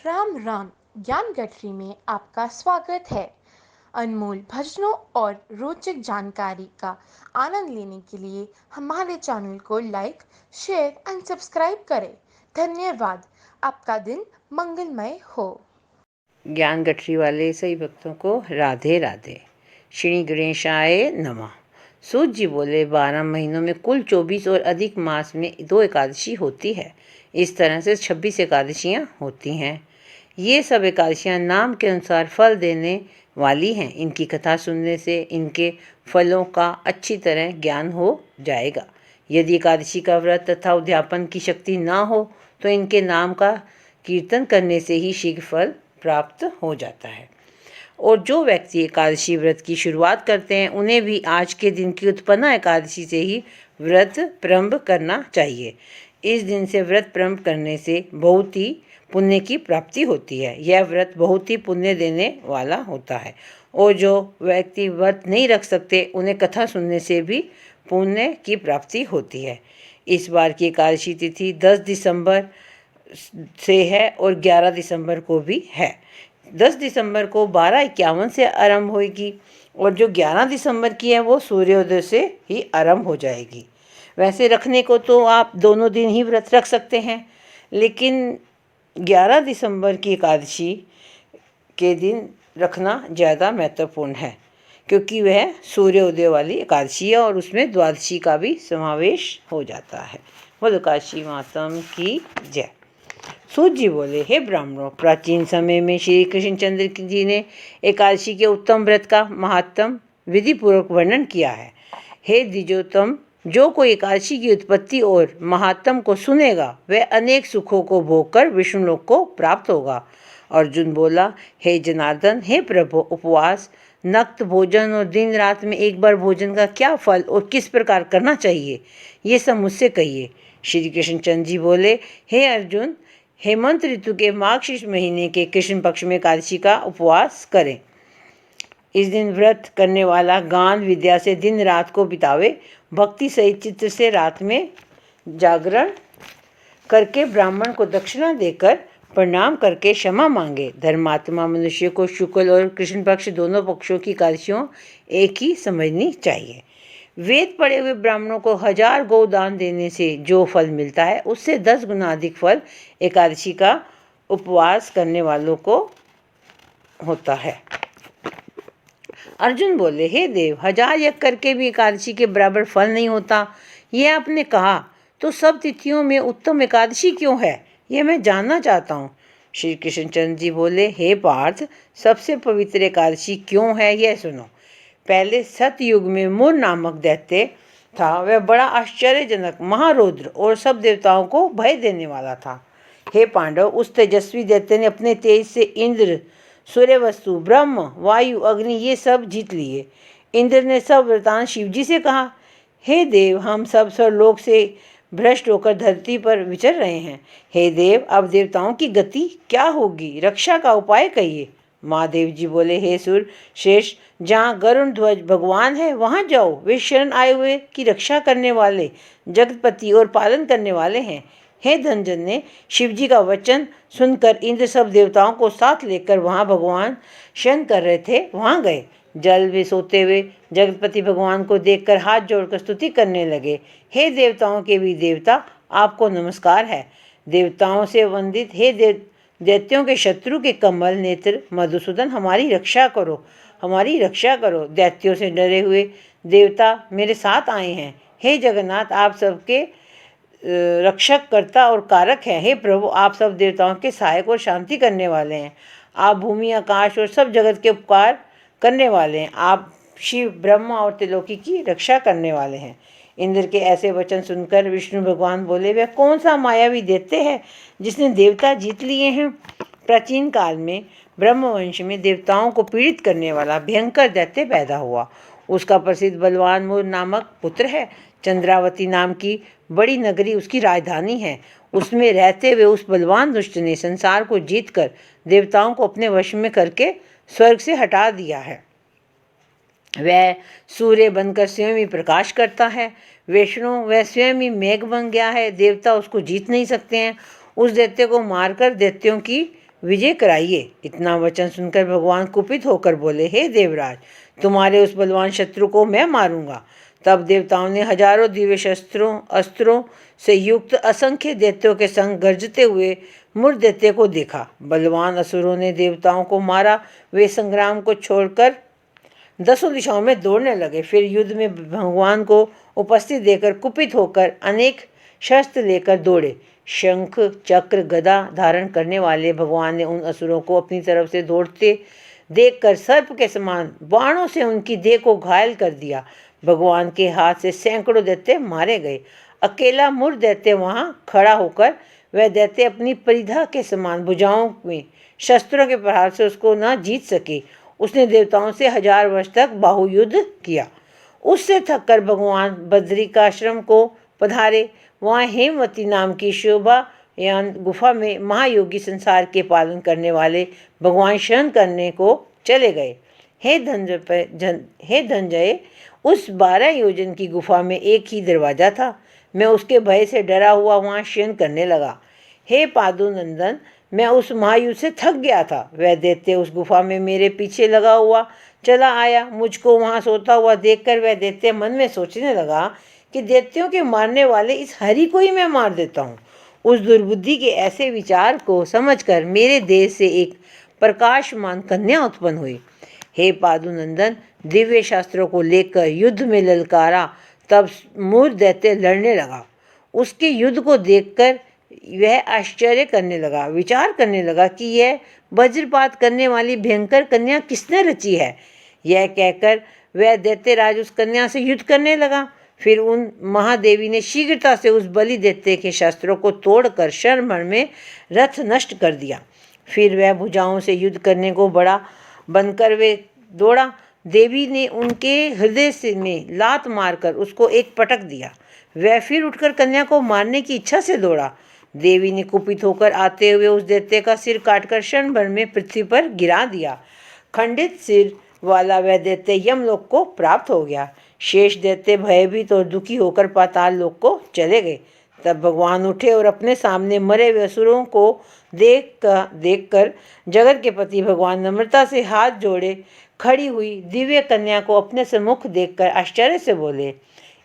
राम राम। ज्ञान गठरी में आपका स्वागत है। अनमोल भजनों और रोचक जानकारी का आनंद लेने के लिए हमारे चैनल को लाइक, शेयर एंड सब्सक्राइब करें। धन्यवाद। आपका दिन मंगलमय हो। ज्ञान गठरी वाले सही भक्तों को राधे राधे। श्री गणेशाय नमः। सूत जी बोले 12 महीनों में कुल 24 और अधिक मास में 2 एकादशी होती है। इस तरह से 26 एकादशियाँ होती हैं। ये सब एकादशियाँ नाम के अनुसार फल देने वाली हैं। इनकी कथा सुनने से इनके फलों का अच्छी तरह ज्ञान हो जाएगा। यदि एकादशी का व्रत तथा उद्यापन की शक्ति ना हो तो इनके नाम का कीर्तन करने से ही शीघ्र फल प्राप्त हो जाता है। और जो व्यक्ति एकादशी व्रत की शुरुआत करते हैं उन्हें भी आज के दिन की उत्पन्ना एकादशी से ही व्रत प्रारंभ करना चाहिए। इस दिन से व्रत प्रारंभ करने से बहुत ही पुण्य की प्राप्ति होती है। यह व्रत बहुत ही पुण्य देने वाला होता है। और जो व्यक्ति व्रत नहीं रख सकते उन्हें कथा सुनने से भी पुण्य की प्राप्ति होती है। इस बार की एकादशी तिथि 10 दिसंबर से है और 11 दिसंबर को भी है। 10 दिसंबर को 12:51 से आरंभ होगी और जो 11 दिसंबर की है वो सूर्योदय से ही आरंभ हो जाएगी। वैसे रखने को तो आप दोनों दिन ही व्रत रख सकते हैं, लेकिन 11 दिसंबर की एकादशी के दिन रखना ज़्यादा महत्वपूर्ण है, क्योंकि वह सूर्योदय वाली एकादशी है और उसमें द्वादशी का भी समावेश हो जाता है। बोलो काशी मातम की जय। सूत जी बोले, हे ब्राह्मणों, प्राचीन समय में श्री कृष्णचंद्र जी ने एकादशी के उत्तम व्रत का महात्म विधि पूर्वक वर्णन किया है। हे द्विजोत्तम, जो कोई एकादशी की उत्पत्ति और महात्म को सुनेगा वह अनेक सुखों को भोगकर विष्णुलोक को प्राप्त होगा। अर्जुन बोला, हे जनार्दन, हे प्रभु, उपवास, नक्त भोजन और दिन रात में एक बार भोजन का क्या फल और किस प्रकार करना चाहिए, ये सब मुझसे कहिए। श्री कृष्णचंद्र जी बोले, हे अर्जुन, हेमंत ऋतु के मार्गशीर्ष महीने के कृष्ण पक्ष में एकादशी का उपवास करें। इस दिन व्रत करने वाला गान विद्या से दिन रात को बितावे, भक्ति सहित चित्त से रात में जागरण करके ब्राह्मण को दक्षिणा देकर प्रणाम करके क्षमा मांगे। धर्मात्मा मनुष्य को शुक्ल और कृष्ण पक्ष दोनों पक्षों की एकादशियों एक ही समझनी चाहिए। वेद पढ़े हुए ब्राह्मणों को 1000 गोदान देने से जो फल मिलता है उससे 10 गुना अधिक फल एकादशी का उपवास करने वालों को होता है। अर्जुन बोले, हे देव, 1000 यज्ञ करके भी एकादशी के बराबर फल नहीं होता, ये आपने कहा, तो सब तिथियों में उत्तम एकादशी क्यों है, यह मैं जानना चाहता हूँ। श्री कृष्णचंद्र जी बोले, हे पार्थ, सबसे पवित्र एकादशी क्यों है यह सुनो। पहले सतयुग में मुर नामक दैत्य था। वह बड़ा आश्चर्यजनक, महारौद्र और सब देवताओं को भय देने वाला था। हे पांडव, उस तेजस्वी दैत्य ने अपने तेज से इंद्र, सूर्यवस्तु, ब्रह्म, वायु, अग्नि ये सब जीत लिए। इंद्र ने सब वरदान शिवजी से कहा, हे देव, हम सब स्वर्लोक से भ्रष्ट होकर धरती पर विचर रहे हैं। हे देव, अब देवताओं की गति क्या होगी, रक्षा का उपाय कहिए। महादेव जी बोले, हे सुर श्रेष्ठ, जहाँ गरुण ध्वज भगवान है वहाँ जाओ। वे शरण आए हुए की रक्षा करने वाले, जगतपति और पालन करने वाले हैं। हे धनजन ने शिवजी का वचन सुनकर इंद्र सब देवताओं को साथ लेकर वहाँ भगवान शयन कर रहे थे वहाँ गए। जल में सोते हुए जगतपति भगवान को देखकर हाथ जोड़कर स्तुति करने लगे। हे देवताओं के भी देवता, आपको नमस्कार है। देवताओं से वंदित हे दैत्यों के शत्रु के कमल नेत्र मधुसूदन, हमारी रक्षा करो, हमारी रक्षा करो। दैत्यों से डरे हुए देवता मेरे साथ आए हैं। हे जगन्नाथ, आप सबके रक्षक, कर्ता और कारक हैं। हे प्रभु, आप सब देवताओं के सहायक और शांति करने वाले हैं। आप भूमि, आकाश और सब जगत के उपकार करने वाले हैं। आप शिव, ब्रह्मा और त्रिलोकी की रक्षा करने वाले हैं। इंद्र के ऐसे वचन सुनकर विष्णु भगवान बोले, वह कौन सा मायावी दैत्य है जिसने देवता जीत लिए हैं। प्राचीन काल में ब्रह्मवंश में देवताओं को पीड़ित करने वाला भयंकर दैत्य पैदा हुआ। उसका प्रसिद्ध बलवान मुर नामक पुत्र है। चंद्रावती नाम की बड़ी नगरी उसकी राजधानी है। उसमें रहते हुए उस बलवान दुष्ट ने संसार को जीतकर देवताओं को अपने वश में करके स्वर्ग से हटा दिया है। वह सूर्य बनकर स्वयं ही प्रकाश करता है। वैष्णो, वह स्वयं ही मेघ बन गया है। देवता उसको जीत नहीं सकते हैं। उस दैत्य को मारकर दैत्यों की विजय कराइए। इतना वचन सुनकर भगवान कुपित होकर बोले, हे देवराज, तुम्हारे उस बलवान शत्रु को मैं मारूंगा। तब देवताओं ने हजारों दिव्य अस्त्रों से युक्त असंख्य दैत्यों के संग गरजते हुए मुर दैत्य को देखा। बलवान असुरों ने देवताओं को मारा। वे संग्राम को छोड़कर दसों दिशाओं में दौड़ने लगे। फिर युद्ध में भगवान को उपस्थित देखकर कुपित होकर अनेक शस्त्र लेकर दौड़े। शंख, चक्र, गदा धारण करने वाले भगवान ने उन असुरों को अपनी तरफ से दौड़ते देखकर सर्प के समान बाणों से उनकी देह को घायल कर दिया। भगवान के हाथ से सैकड़ों दैत्य मारे गए। अकेला मुर दैत्य वहां खड़ा होकर वह दैत्य अपनी परिधा के समान भुजाओं में शस्त्रों के प्रहार से उसको न जीत सके। उसने देवताओं से 1000 वर्ष तक बाहुयुद्ध किया। उससे थककर भगवान बद्रिकाश्रम को पधारे। वहाँ हेमवती नाम की शोभायान गुफा में महायोगी संसार के पालन करने वाले भगवान शयन करने को चले गए। हे धनंजय, उस 12 योजन की गुफा में एक ही दरवाजा था। मैं उसके भय से डरा हुआ वहाँ शयन करने लगा। हे पादुनंदन, मैं उस महायुद्ध से थक गया था। वह दैत्य उस गुफा में मेरे पीछे लगा हुआ चला आया। मुझको वहाँ सोता हुआ देखकर वह दैत्य मन में सोचने लगा कि दैत्यों के मारने वाले इस हरि को ही मैं मार देता हूँ। उस दुर्बुद्धि के ऐसे विचार को समझकर मेरे देह से एक प्रकाशमान कन्या उत्पन्न हुई। हे पादुनंदन, दिव्य शास्त्रों को लेकर युद्ध में ललकारा। तब मूर दैत्य लड़ने लगा। उसके युद्ध को देखकर वह आश्चर्य करने लगा, विचार करने लगा कि यह वज्रपात करने वाली भयंकर कन्या किसने रची है। यह कहकर वह दैत्यराज उस कन्या से युद्ध करने लगा। फिर उन महादेवी ने शीघ्रता से उस बलि दैत्य के शस्त्रों को तोड़कर क्षण भर में रथ नष्ट कर दिया। फिर वह भुजाओं से युद्ध करने को बड़ा बनकर वे दौड़ा। देवी ने उनके हृदय से में लात मारकर उसको एक पटक दिया। वह फिर उठकर कन्या को मारने की इच्छा से दौड़ा। देवी ने कुपित होकर आते हुए उस दैत्य का सिर काटकर क्षण भर में पृथ्वी पर गिरा दिया। खंडित सिर वाला वह दैत्य यमलोक को प्राप्त हो गया। शेष दैत्य भयभीत और दुखी होकर पाताल लोक को चले गए। तब भगवान उठे और अपने सामने मरे हुए असुरों को देखकर जगत के पति भगवान नम्रता से हाथ जोड़े खड़ी हुई दिव्य कन्या को अपने सम्मुख देखकर आश्चर्य से बोले,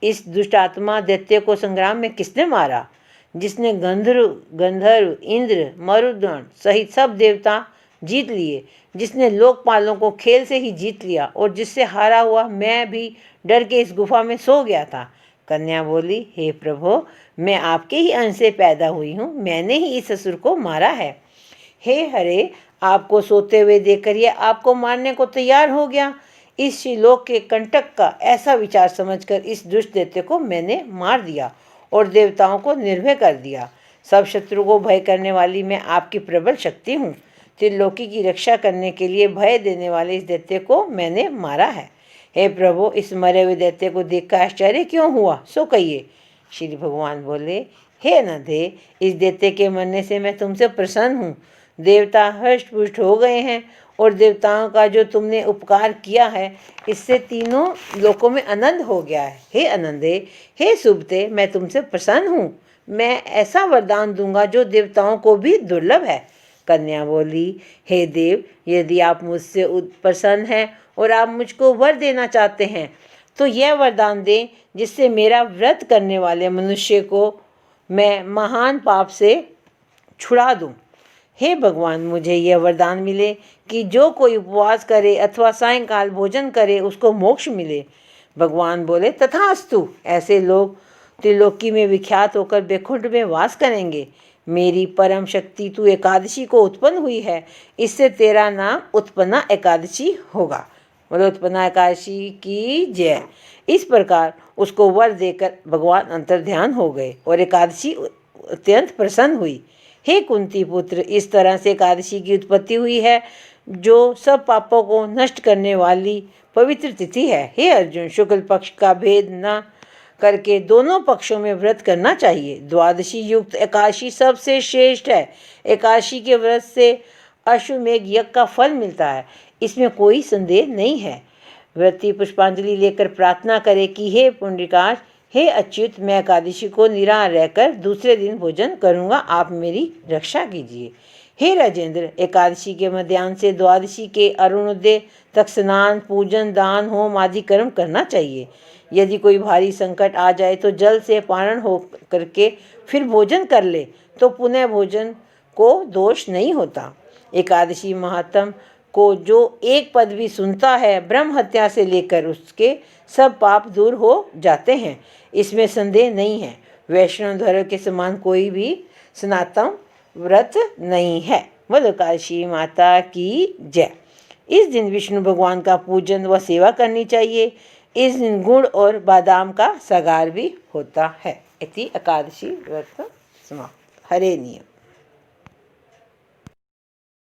इस दुष्टात्मा दैत्य को संग्राम में किसने मारा? जिसने गंधर्व, इंद्र, मरुदगण सहित सब देवता जीत लिए, जिसने लोकपालों को खेल से ही जीत लिया और जिससे हारा हुआ मैं भी डर के इस गुफा में सो गया था। कन्या बोली, हे प्रभु, मैं आपके ही अंश से पैदा हुई हूँ। मैंने ही इस असुर को मारा है। हे हरे, आपको सोते हुए देखकर यह आपको मारने को तैयार हो गया। इस शिलोक के कंटक का ऐसा विचार समझकर इस दुष्ट दैत्य को मैंने मार दिया और देवताओं को निर्भय कर दिया। सब शत्रु को भय करने वाली मैं आपकी प्रबल शक्ति हूँ। त्रिलोकी की रक्षा करने के लिए भय देने वाले इस दैत्य को मैंने मारा है। हे प्रभु, इस मरे हुए दैत्य को देखकर आश्चर्य क्यों हुआ, सो कहिए। श्री भगवान बोले, हे अनधे, इस दैत्य के मरने से मैं तुमसे प्रसन्न हूँ। देवता हष्ट-पुष्ट हो गए हैं और देवताओं का जो तुमने उपकार किया है इससे तीनों लोकों में आनंद हो गया है। हे अनंदे, हे सुबते, मैं तुमसे प्रसन्न हूँ। मैं ऐसा वरदान दूंगा जो देवताओं को भी दुर्लभ है। कन्या बोली, हे देव, यदि आप मुझसे प्रसन्न हैं और आप मुझको वर देना चाहते हैं तो यह वरदान दें जिससे मेरा व्रत करने वाले मनुष्य को मैं महान पाप से छुड़ा दूं। हे भगवान, मुझे यह वरदान मिले कि जो कोई उपवास करे अथवा सायंकाल भोजन करे उसको मोक्ष मिले। भगवान बोले, तथास्तु। ऐसे लोग त्रिलोकी में विख्यात होकर बैकुंठ में वास करेंगे। मेरी परम शक्ति तू एकादशी को उत्पन्न हुई है, इससे तेरा नाम उत्पन्ना एकादशी होगा। बोले उत्पन्ना एकादशी की जय। इस प्रकार उसको वर देकर भगवान अंतर्ध्यान हो गए और एकादशी अत्यंत प्रसन्न हुई। हे कुंती पुत्र, इस तरह से एकादशी की उत्पत्ति हुई है जो सब पापों को नष्ट करने वाली पवित्र तिथि है। हे अर्जुन, शुक्ल पक्ष का भेद न करके दोनों पक्षों में व्रत करना चाहिए। द्वादशी युक्त एकादशी सबसे श्रेष्ठ है। एकादशी के व्रत से अश्वमेघ यज्ञ का फल मिलता है, इसमें कोई संदेह नहीं है। व्रती पुष्पांजलि लेकर प्रार्थना करे कि हे पुंडरीकाक्ष, हे अच्युत, मैं एकादशी को निराहार रहकर दूसरे दिन भोजन करूँगा, आप मेरी रक्षा कीजिए। हे राजेंद्र, एकादशी के मध्याह्न से द्वादशी के अरुणोदय तक स्नान, पूजन, दान, होम आदि कर्म करना चाहिए। यदि कोई भारी संकट आ जाए तो जल से पारण हो करके फिर भोजन कर ले तो पुनः भोजन को दोष नहीं होता। एकादशी महात्म को जो एक पद भी सुनता है, ब्रह्म हत्या से लेकर उसके सब पाप दूर हो जाते हैं, इसमें संदेह नहीं है। वैष्णव धर्म के समान कोई भी सनातन व्रत नहीं है। बोलो काशी माता की जय। इस दिन विष्णु भगवान का पूजन व सेवा करनी चाहिए। इस दिन गुड़ और बादाम का सगार भी होता है। इति एकादशी व्रत समाप्त। हरे नियम।